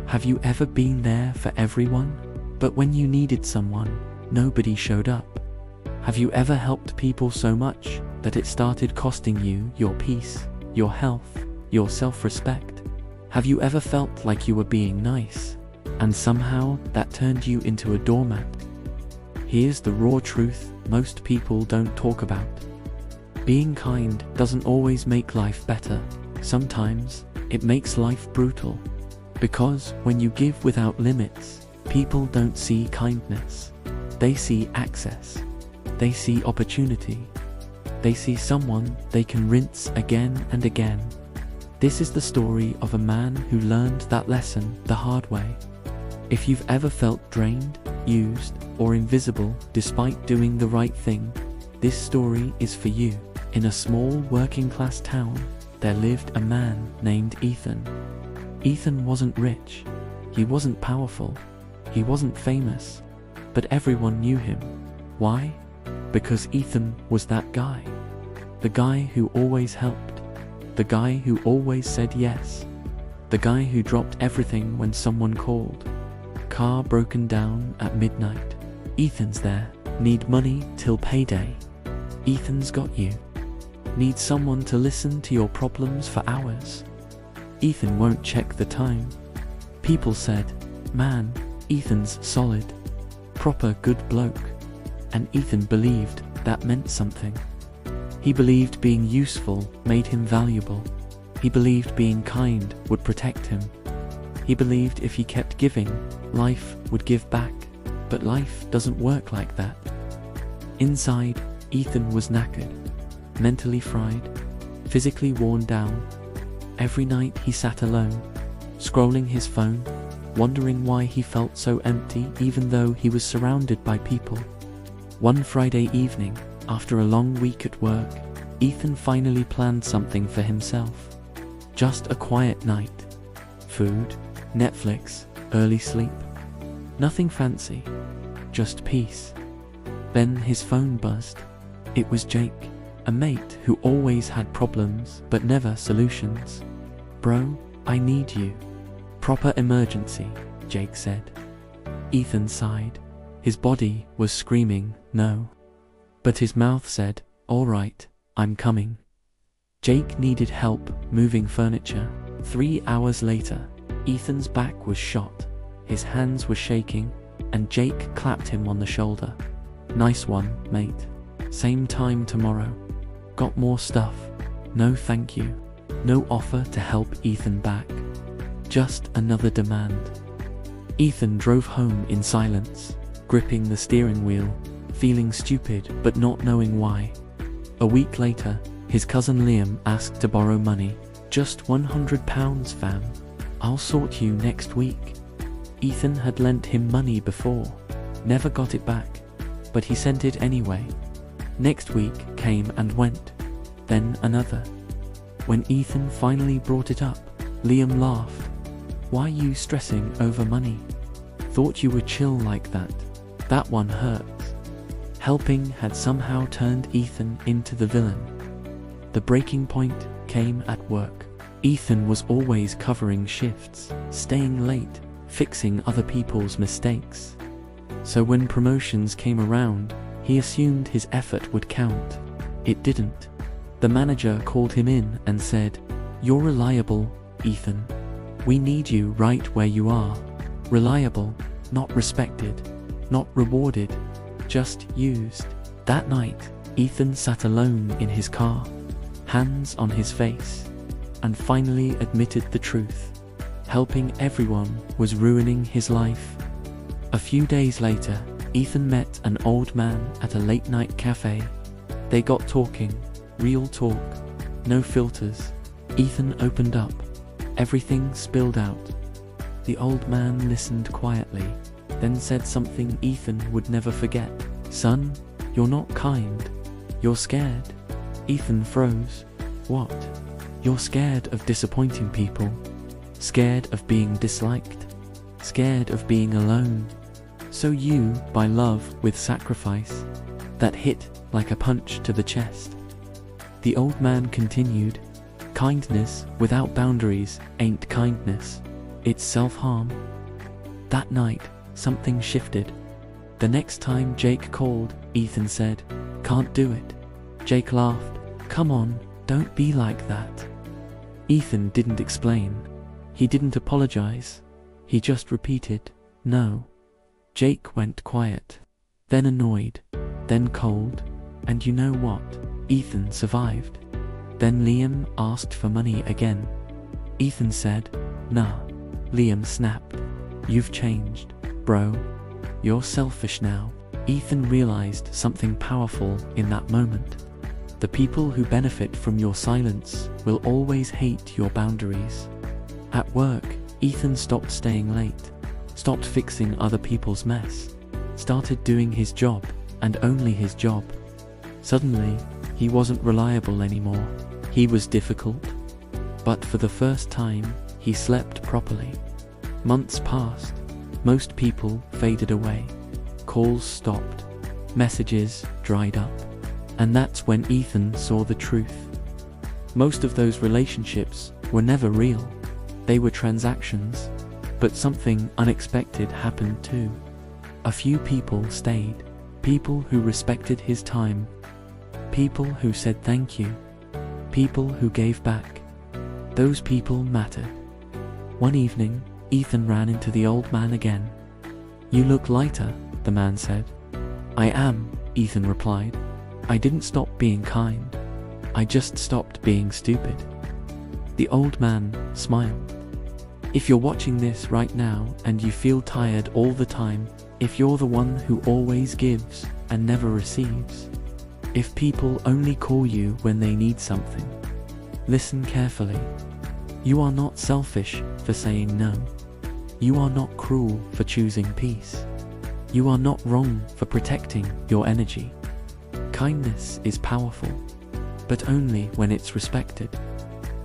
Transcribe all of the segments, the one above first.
Have you ever been there for everyone, but when you needed someone, nobody showed up? Have you ever helped people so much that it started costing you your peace, your health, your self-respect? Have you ever felt like you were being nice, and somehow that turned you into a doormat? Here's the raw truth most people don't talk about. Being kind doesn't always make life better. Sometimes it makes life brutal. Because when you give without limits, people don't see kindness. They see access. They see opportunity. They see someone they can rinse again and again. This is the story of a man who learned that lesson the hard way. If you've ever felt drained, used, or invisible despite doing the right thing, this story is for you. In a small working-class town, there lived a man named Ethan. Ethan wasn't rich. He wasn't powerful. He wasn't famous. But everyone knew him. Why? Because Ethan was that guy. The guy who always helped. The guy who always said yes. The guy who dropped everything when someone called. Car broken down at midnight. Ethan's there. Need money till payday. Ethan's got you. Need someone to listen to your problems for hours. Ethan won't check the time. People said, man, Ethan's solid. Proper good bloke. And Ethan believed that meant something. He believed being useful made him valuable. He believed being kind would protect him. He believed if he kept giving, life would give back. But life doesn't work like that. Inside, Ethan was knackered, mentally fried, physically worn down. Every night he sat alone, scrolling his phone, wondering why he felt so empty even though he was surrounded by people. One Friday evening, after a long week at work, Ethan finally planned something for himself. Just a quiet night. Food, Netflix, early sleep. Nothing fancy, just peace. Then his phone buzzed. It was Jake, a mate who always had problems but never solutions. Bro, I need you. Proper emergency, Jake said. Ethan sighed. His body was screaming, no. But his mouth said, all right, I'm coming. Jake needed help moving furniture. 3 hours later, Ethan's back was shot. His hands were shaking, and Jake clapped him on the shoulder. Nice one, mate. Same time tomorrow. Got more stuff? No thank you. No offer to help Ethan back. Just another demand. Ethan drove home in silence, gripping the steering wheel, feeling stupid but not knowing why. A week later, his cousin Liam asked to borrow money. Just £100, fam. I'll sort you next week. Ethan had lent him money before, never got it back, but he sent it anyway. Next week came and went, then another. When Ethan finally brought it up, Liam laughed. Why you stressing over money? Thought you were chill like that. That one hurts. Helping had somehow turned Ethan into the villain. The breaking point came at work. Ethan was always covering shifts, staying late, fixing other people's mistakes. So when promotions came around, he assumed his effort would count. It didn't. The manager called him in and said, "You're reliable, Ethan. We need you right where you are. Reliable, not respected, not rewarded, just used." That night, Ethan sat alone in his car, hands on his face, and finally admitted the truth. Helping everyone was ruining his life. A few days later, Ethan met an old man at a late-night cafe. They got talking, real talk, no filters. Ethan opened up. Everything spilled out. The old man listened quietly, then said something Ethan would never forget. "Son, you're not kind. You're scared." Ethan froze. "What?" "You're scared of disappointing people. Scared of being disliked. Scared of being alone. So you buy love with sacrifice." That hit like a punch to the chest. The old man continued, "Kindness without boundaries ain't kindness. It's self-harm. That night, something shifted. The next time Jake called, Ethan said, "Can't do it." Jake laughed. "Come on, don't be like that." Ethan didn't explain. He didn't apologize. He just repeated, "No." Jake went quiet, then annoyed, then cold, and you know what? Ethan survived. Then Liam asked for money again. Ethan said, "Nah." Liam snapped, "You've changed, bro. You're selfish now." Ethan realized something powerful in that moment. The people who benefit from your silence will always hate your boundaries. At work, Ethan stopped staying late, stopped fixing other people's mess, started doing his job, and only his job. Suddenly, he wasn't reliable anymore. He was difficult. But for the first time, he slept properly. Months passed. Most people faded away. Calls stopped. Messages dried up. And that's when Ethan saw the truth. Most of those relationships were never real. They were transactions. But something unexpected happened too. A few people stayed. People who respected his time. People who said thank you. People who gave back. Those people mattered. One evening, Ethan ran into the old man again. "You look lighter," the man said. "I am," Ethan replied. "I didn't stop being kind. I just stopped being stupid." The old man smiled. If you're watching this right now and you feel tired all the time, if you're the one who always gives and never receives, if people only call you when they need something, listen carefully. You are not selfish for saying no. You are not cruel for choosing peace. You are not wrong for protecting your energy. Kindness is powerful, but only when it's respected.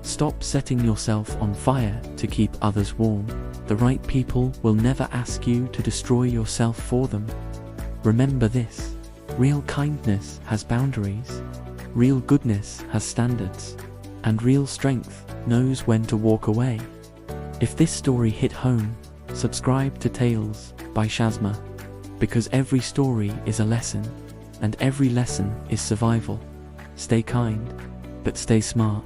Stop setting yourself on fire to keep others warm. The right people will never ask you to destroy yourself for them. Remember this: real kindness has boundaries, real goodness has standards, and real strength knows when to walk away. If this story hit home, subscribe to Tales by Shazma, because every story is a lesson, and every lesson is survival. Stay kind, but stay smart.